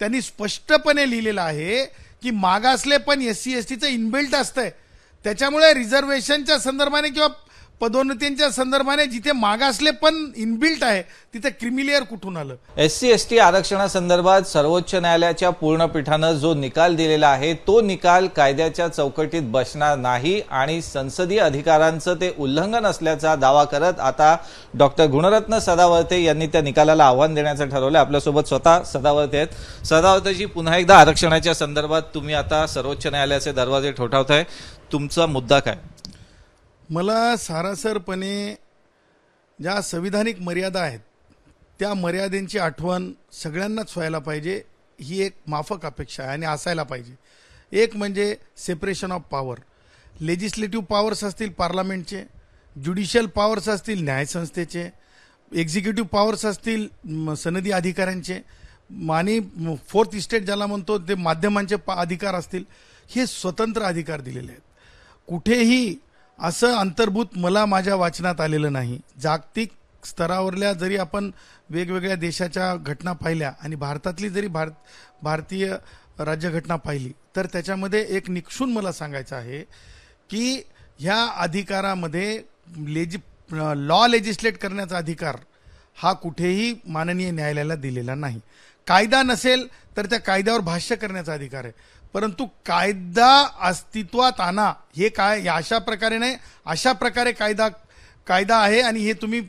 त्यांनी स्पष्टपणे लिहिलेलं आहे की मागासलेपण SC STचं इनबिल्ट असतंय, त्याच्यामुळे रिझर्वेशनच्या संदर्भाने किंवा पदोन्नतींच्या संदर्भाने जिथे मागासलेपण इनबिल्ट आहे तिथे क्रिमिलेअर कुठून आलं? SC ST आरक्षणासंदर्भात सर्वोच्च न्यायालयाच्या पूर्ण पीठानं जो निकाल दिलेला आहे तो निकाल कायद्याच्या चौकटीत बसणार नाही आणि संसदीय अधिकारांचं ते उल्लंघन असल्याचा दावा करत आता डॉक्टर गुणरत्न सदावर्ते यांनी त्या निकालाला आव्हान देण्याचं ठरवलं। आपल्यासोबत स्वतः सदावर्ते आहेत। सदावर्तेजी, पुन्हा एकदा आरक्षणाच्या संदर्भात तुम्ही आता सर्वोच्च न्यायालयाचे दरवाजे ठोठावताय, तुमचा मुद्दा काय? मला सारासरपणे ज्या संविधानिक मर्यादा आहेत त्या मर्यादेंची आठवण सगळ्यांनाच व्हायला पाहिजे, ही एक माफक अपेक्षा आहे आणि असायला पाहिजे। एक म्हणजे separation of power, legislative powers असतील पार्लमेंटचे, ज्युडिशियल पॉवर्स असतील न्यायसंस्थेचे, एक्झिक्युटिव्ह पॉवर्स असतील सनदी अधिकाऱ्यांचे आणि फोर्थ इस्टेट ज्याला म्हणतो ते माध्यमांचे अधिकार असतील, हे स्वतंत्र अधिकार दिलेले आहेत। कुठेही असं अंतर्भूत मला माझ्या वाचनात आलेलं नाही। जागतिक स्तरावरल्या जरी आपण वेगवेगळ्या देशाच्या घटना पाहिल्या आणि भारतातली जरी भारतीय राज्यघटना पाहिली तर त्याच्यामध्ये एक निक्षून मला सांगायचं आहे की ह्या अधिकारामध्ये लॉ लेजिस्लेट करण्याचा अधिकार हा कुठेही माननीय न्यायालयाला दिलेला नाही। कायदा नसेल तर त्या कायद्यावर भाष्य करण्याचा अधिकार आहे, परंतु कायदा अस्तित्वात आणा हे काय अशा प्रकारे नाही, अशा प्रकारे कायदा आहे आणि हे तुम्ही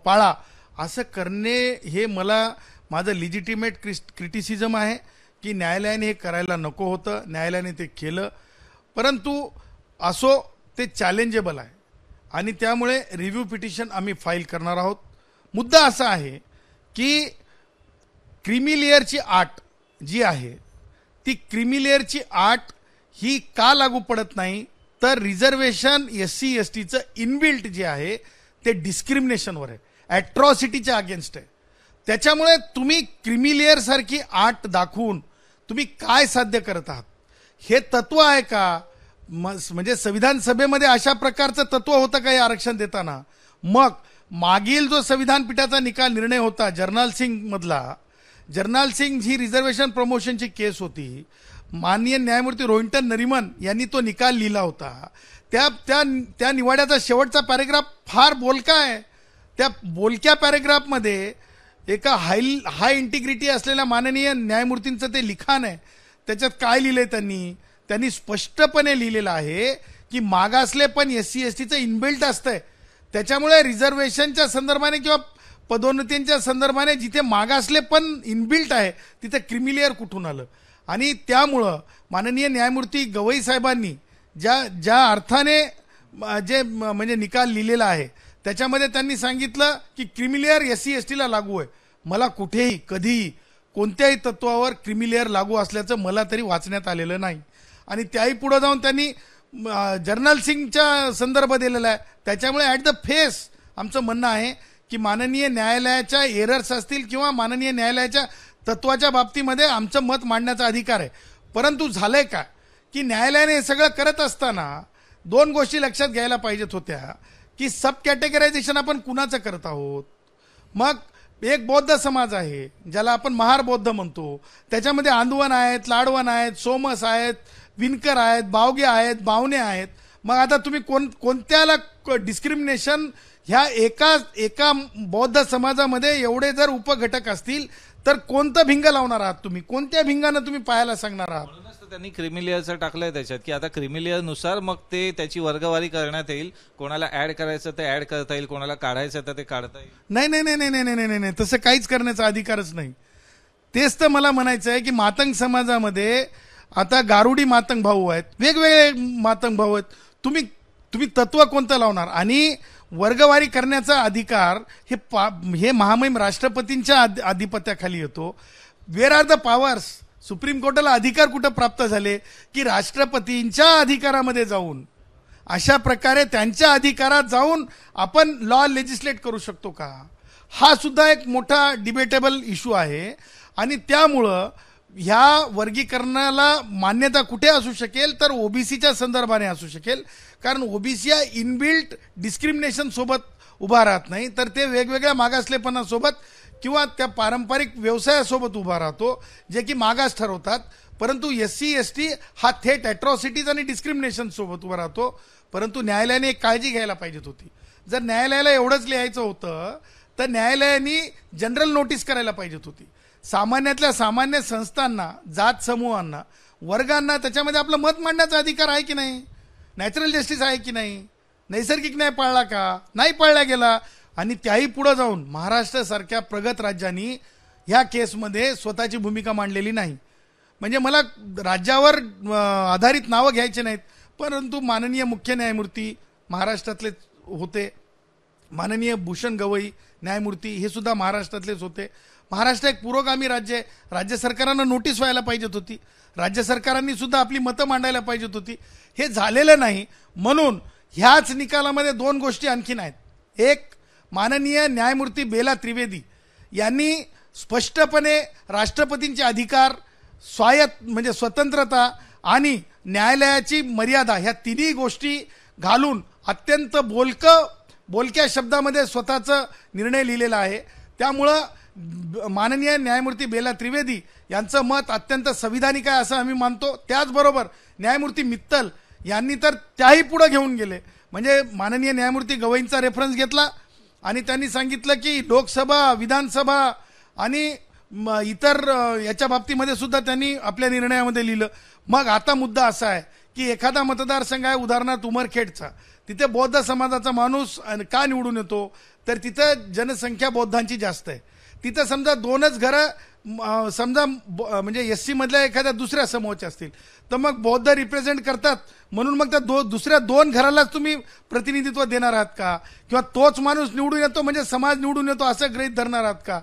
पाळा असं करणे हे मला माझं लिजिटिमेट क्रिटिसिझम आहे की न्यायालयाने हे करायला नको होतं, न्यायालयाने ते केलं, परंतु असो ते चॅलेंजेबल आहे आणि त्यामुळे रिव्ह्यू पिटिशन आम्ही फाईल करणार आहोत। मुद्दा असा आहे की क्रिमिलेअरची अट जी आहे ती क्रिमिलेअरची अट ही का लागू पडत नाही तर रिझर्वेशन SC STचं इनबिल्ट जे आहे ते डिस्क्रिमिनेशनवर आहे, ॲट्रॉसिटीच्या अगेन्स्ट आहे। त्याच्यामुळे तुम्ही क्रिमिलेअर सारखी अट दाखवून तुम्ही काय साध्य करत आहात? हे तत्व आहे का? म्हणजे संविधान सभेमध्ये अशा प्रकारचं तत्व होतं का हे आरक्षण देताना? मग मागील जो संविधान पीठाचा निर्णय होता जर्नल सिंग मधला, जर्नल सिंग ही रिझर्वेशन प्रमोशनची केस होती, माननीय न्यायमूर्ती रोहिंटन नरिमन यांनी तो निकाल लिहिला होता। त्या निवाड्याचा शेवटचा पॅरेग्राफ फार बोलका आहे। त्या बोलक्या पॅरेग्राफमध्ये एका हाय इंटिग्रिटी असलेल्या माननीय न्यायमूर्तींचं ते लिखाण आहे। त्याच्यात काय लिहिलंय त्यांनी स्पष्टपणे लिहिलेलं आहे की मागासलेपण SC STचं इनबिल्ट असतंय, त्याच्यामुळे रिझर्वेशनच्या संदर्भाने किंवा पदोन्नतींच्या संदर्भाने जिथे मागासलेपण इनबिल्ट आहे तिथे क्रिमिलेअर कुठून आलं? आणि त्यामुळं माननीय न्यायमूर्ती गवई साहेबांनी ज्या अर्थाने जे म्हणजे निकाल लिहिलेला आहे त्याच्यामध्ये त्यांनी सांगितलं की क्रिमिलेअर SC STला लागू आहे। मला कुठेही कधीही कोणत्याही तत्वावर क्रिमिलेअर लागू असल्याचं मला तरी वाचण्यात आलेलं नाही आणि त्याही पुढे जाऊन त्यांनी जर्नल सिंगचा संदर्भ दिलेला आहे। त्याच्यामुळे ॲट द फेस आमचं म्हणणं आहे की माननीय न्यायालयाच्या एरर्स असतील किंवा माननीय न्यायालयाच्या तत्वाच्या बाबतीमध्ये आमचं मत मांडण्याचा अधिकार आहे, परंतु झालंय काय की न्यायालयाने हे सगळं करत असताना दोन गोष्टी लक्षात घ्यायला पाहिजेत होत्या की सब कॅटेगरायझेशन आपण कुणाचं करत आहोत। मग एक बौद्ध समाज आहे ज्याला आपण महार बौद्ध म्हणतो, त्याच्यामध्ये आंदवन आहेत, लाडवण आहेत, सोमस आहेत, विणकर आहेत, बावगे आहेत, बावणे आहेत। मग आता तुम्ही कोणत्याला डिस्क्रिमिनेशन ह्या एका बौद्ध समाजामध्ये एवढे जर उपघटक असतील तर कोणतं भिंग लावणार आहात तुम्ही? कोणत्या भिंगानं तुम्ही पाहायला सांगणार आहात? म्हणूनच त्यांनी क्रिमिलेअरचं टाकलंय त्याच्यात की आता क्रिमिलेअर नुसार मग ते त्याची वर्गवारी करण्यात येईल, कोणाला ऍड करायचं ते ऍड करता येईल, कोणाला काढायचं तर ते काढता येईल। नाही नाही नाही नाही नाही नाही तसं काहीच करण्याचा अधिकारच नाही। तेच तर मला म्हणायचं आहे की मातंग समाजामध्ये आता गारुडी मातंग भाऊ आहेत, वेगवेगळे मातंग भाऊ आहेत, तुम्ही तत्व कोणतं लावणार? आणि वर्गवारी करण्याचा अधिकार हे महामहिम राष्ट्रपतींच्या आधिपत्याखाली येतो। Where are the powers? Supreme कोर्टाला अधिकार कुठं प्राप्त झाले की राष्ट्रपतींच्या अधिकारामध्ये जाऊन अशा प्रकारे त्यांच्या अधिकारात जाऊन आपण लॉ लेजिस्लेट करू शकतो का? हा सुद्धा एक मोठा डिबेटेबल इश्यू आहे आणि त्यामुळं ह्या वर्गीकरणाला मान्यता कुठे असू शकेल तर ओबीसीच्या संदर्भाने असू शकेल, कारण ओबीसी या इनबिल्ट डिस्क्रिमिनेशन सोबत उभा राहत नाही तर ते वेगवेगळ्या मागासलेपणासोबत किंवा त्या पारंपरिक व्यवसायासोबत उभा राहतो, जे की मागास ठरवतात. परंतु SC ST हा थेट अॅट्रॉसिटीज आणि डिस्क्रिमिनेशन सोबत उभा राहतो. परंतु न्यायालयाने एक काळजी घ्यायला पाहिजेत होती. जर न्यायालयाला एवढंच लिहायचं होतं तर न्यायालयाने जनरल नोटीस करायला पाहिजेत होती. सामान्यातल्या सामान्य संस्थांना, जात समूहांना, वर्गांना त्याच्यामध्ये आपलं मत मांडण्याचा अधिकार आहे की नाही? नॅचरल जस्टिस आहे की नाही? नैसर्गिक न्याय पाळला का? नाही पाळला गेला. आणि त्याही पुढे जाऊन महाराष्ट्रासारख्या प्रगत राज्यांनी ह्या केसमध्ये स्वतःची भूमिका मांडलेली नाही. म्हणजे मला राज्यावर आधारित नावं घ्यायचे नाहीत, परंतु माननीय मुख्य न्यायमूर्ती महाराष्ट्रातले होते, माननीय भूषण गवई न्यायमूर्ती हे सुद्धा महाराष्ट्रातलेच होते. महाराष्ट्र एक पुरोगामी राज्य आहे. राज्य सरकारांना नोटीस व्हायला पाहिजेत होती. राज्य सरकारांनी सुद्धा आपली मतं मांडायला पाहिजेत होती. हे झालेलं नाही. म्हणून ह्याच निकालामध्ये दोन गोष्टी आणखीन आहेत. एक, माननीय न्यायमूर्ती बेला त्रिवेदी यांनी स्पष्टपणे राष्ट्रपतींचे अधिकार, स्वायत्त म्हणजे स्वतंत्रता आणि न्यायालयाची मर्यादा ह्या तिन्ही गोष्टी घालून अत्यंत बोलक्या शब्दामध्ये स्वतःचा निर्णय लिहिलेला आहे. त्यामुळं माननीय न्यायमूर्ती बेला त्रिवेदी यांचं मत अत्यंत संविधानिक आहे असं आम्ही मानतो. त्याचबरोबर न्यायमूर्ती मित्तल यांनी तर त्याही पुढे घेऊन गेले. म्हणजे माननीय न्यायमूर्ती गवईंचा रेफरन्स घेतला आणि त्यांनी सांगितलं की लोकसभा, विधानसभा आणि इतर याच्या बाबतीमध्ये सुद्धा त्यांनी आपल्या निर्णयामध्ये लिहिलं. मग आता मुद्दा असा आहे की एखादा मतदारसंघ आहे, उदाहरणार्थ उमरखेडचा, तिथे बौद्ध समाजाचा माणूस का निवडून येतो? तर तिथं जनसंख्या बौद्धांची जास्त आहे. तिथं समजा दोनच घरं समजा म्हणजे SC मधल्या एखाद्या दुसऱ्या समूहाचे असतील तर मग बौद्ध रिप्रेझेंट करतात म्हणून मग त्या दुसऱ्या दोन घरालाच तुम्ही प्रतिनिधित्व देणार आहात का? किंवा तोच माणूस निवडून येतो म्हणजे समाज निवडून येतो असं गृहीत धरणार आहात का?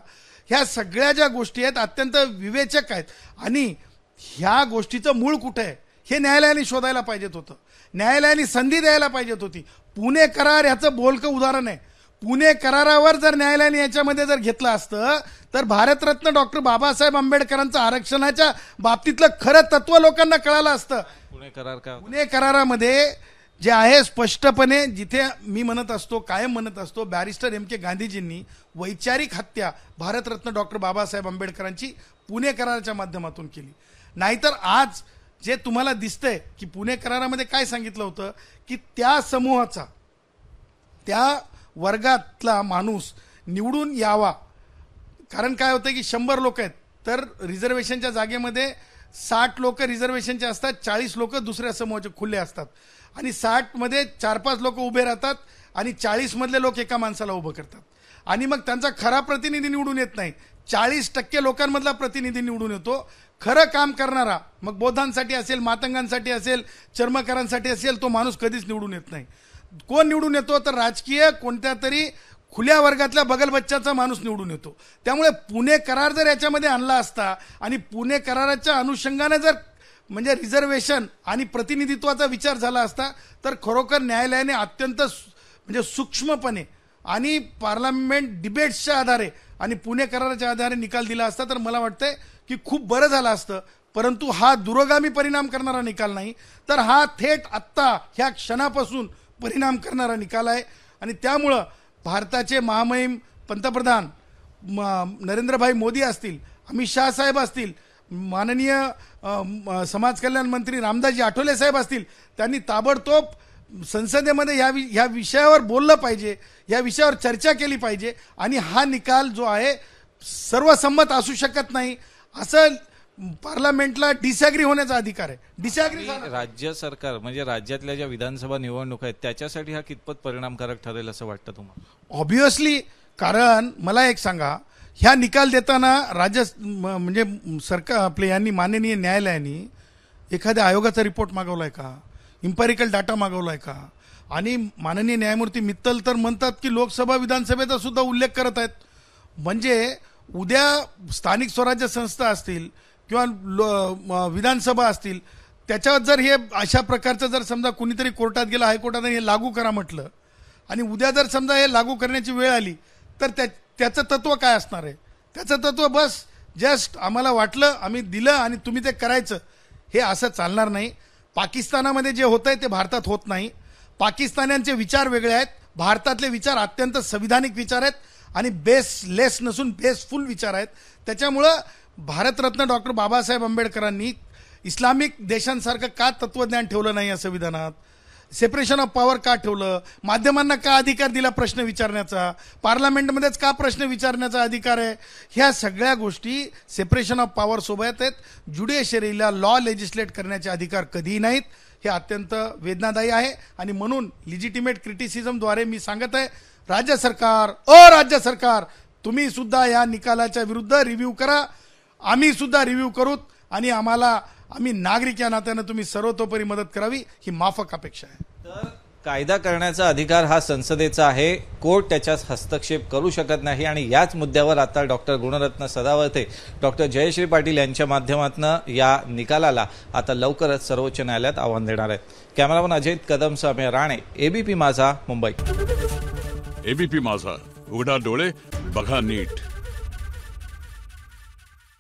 ह्या सगळ्या ज्या गोष्टी आहेत अत्यंत विवेचक आहेत. आणि ह्या गोष्टीचं मूळ कुठे आहे हे न्यायालयाने शोधायला पाहिजेत होतं. न्यायालयाने संधी द्यायला पाहिजेत होती. पुणे करार याचं बोलकं उदाहरण आहे. पुणे करारावर जर न्यायालयाने याच्यामध्ये जर घेतलं असतं तर भारतरत्न डॉक्टर बाबासाहेब आंबेडकरांचं आरक्षणाच्या बाबतीतलं खरं तत्व लोकांना कळालं असतं. पुणे करारामध्ये जे आहे स्पष्टपणे, जिथे मी म्हणत असतो, कायम म्हणत असतो, बॅरिस्टर MK गांधीजींनी वैचारिक हत्या भारतरत्न डॉक्टर बाबासाहेब आंबेडकरांची पुणे कराराच्या माध्यमातून केली. नाहीतर आज जे तुम्हाला दिसतंय की पुणे करारामध्ये काय सांगितलं होतं की त्या समूहाचा, त्या वर्गातला माणूस निवडून यावा. कारण काय होतं की 100 लोक आहेत तर रिझर्वेशनच्या जागेमध्ये 60 लोक रिझर्वेशनचे असतात, 40 लोक दुसऱ्या समूहाचे खुले असतात आणि 60 मध्ये 4-5 लोक उभे राहतात आणि 40 मधले लोक एका माणसाला उभं करतात आणि मग त्यांचा खरा प्रतिनिधी निवडून येत नाही. 40% लोकांमधला प्रतिनिधी निवडून येतो. खरं काम करणारा, मग बौद्धांसाठी असेल, मातंगांसाठी असेल, चर्मकारांसाठी असेल, तो माणूस कधीच निवडून येत नाही. कोण निवडून येतो तर राजकीय कोणत्या तरी खुल्या वर्गातल्या बगलबच्चाचा माणूस निवडून येतो. त्यामुळे पुणे करार जर याच्यामध्ये आणला असता आणि पुणे कराराच्या अनुषंगाने जर म्हणजे रिझर्वेशन आणि प्रतिनिधित्वाचा विचार झाला असता तर खरोखर न्यायालयाने अत्यंत म्हणजे सूक्ष्मपणे आणि पार्लमेंट डिबेट्सच्या आधारे आणि पुणे कराराच्या आधारे निकाल दिला असता तर मला वाटतंय की खूप बरं झालं असतं. परंतु हा दुरोगामी परिणाम करणारा निकाल नाही, तर हा थेट आत्ता ह्या क्षणापासून परिणाम करणारा निकाल आहे. आणि त्यामुळं भारताचे महामहिम पंतप्रधान नरेंद्रभाई मोदी असतील, अमित शाह साहेब असतील, माननीय समाज कल्याण मंत्री रामदासजी आठवले साहेब असतील, त्यांनी ताबडतोब संसदेमध्ये ह्या विषयावर बोललं पाहिजे, या विषयावर चर्चा केली पाहिजे. आणि हा निकाल जो आहे सर्वसंमत असू शकत नाही, असं पार्लमेंटला डिसॅग्री होण्याचा अधिकार आहे. डिसॅग्री राज्य सरकार म्हणजे राज्यातल्या ज्या विधानसभा निवडणुका आहेत त्याच्यासाठी हा कितपत परिणामकारक ठरेल असं वाटतं तुम्हाला? ऑब्व्हियसली. कारण मला एक सांगा, ह्या निकाल देताना म्हणजे सरकार आपले यांनी माननीय न्यायालयाने एखाद्या आयोगाचा रिपोर्ट मागवलाय का? इम्पेरिकल डाटा मागवलाय का? आणि माननीय न्यायमूर्ती मित्तल तर म्हणतात की लोकसभा विधानसभेचा सुद्धा उल्लेख करत आहेत. म्हणजे उद्या स्थानिक स्वराज्य संस्था असतील किंवा विधानसभा असतील त्याच्यावर जर हे अशा प्रकारचं जर समजा कुणीतरी कोर्टात गेला, हायकोर्टाने हे लागू करा म्हटलं आणि उद्या जर समजा हे लागू करण्याची वेळ आली तर त्याचं तत्व काय असणार आहे? त्याचं तत्व बस जस्ट आम्हाला वाटलं, आम्ही दिलं आणि तुम्ही ते करायचं, हे असं चालणार नाही. पाकिस्तानामध्ये जे होत आहे ते भारतात होत नाही. पाकिस्तान्यांचे विचार वेगळे आहेत, भारतातले विचार अत्यंत संविधानिक विचार आहेत आणि बेसलेस नसून बेसफुल विचार आहेत. त्याच्यामुळं भारतरत्न डॉक्टर बाबासाहेब आंबेडकरांनी इस्लामिक देशांसारखं का तत्वज्ञान ठेवलं नाही या संविधानात, सेपरेशन ऑफ पॉवर का ठेवलं, माध्यमांना का अधिकार दिला प्रश्न विचारण्याचा, पार्लमेंटमध्येच का प्रश्न विचारण्याचा अधिकार आहे, ह्या सगळ्या गोष्टी सेपरेशन ऑफ पॉवर सोबत आहेत. ज्युडिशरीला लॉ लेजिस्लेट करण्याचे अधिकार कधीही नाहीत. हे अत्यंत वेदनादायी आहे आणि म्हणून लिजिटिमेट क्रिटिसिझमद्वारे मी सांगत आहे, राज्य सरकार तुम्ही सुद्धा या निकालाच्या विरुद्ध रिव्ह्यू करा, आम्ही सुद्धा रिव्ह्यू करूत आणि आम्ही नागरिक या नात्यानं तुम्ही सर्वतोपरी मदत करावी ही माफक अपेक्षा आहे. तर कायदा करण्याचा अधिकार हा संसदेचा आहे, कोर्ट त्याच्यात हस्तक्षेप करू शकत नाही आणि याच मुद्द्यावर आता डॉक्टर गुणरत्न सदावर्ते, डॉक्टर जयश्री पाटील यांच्या माध्यमातून या निकालाला आता लवकरच सर्वोच्च न्यायालयात आव्हान देणार आहेत. कॅमेरामन अजय कदम सौम्य राणे, एबीपी माझा, मुंबई. एबीपी माझा, उघडा डोळे बघा नीट.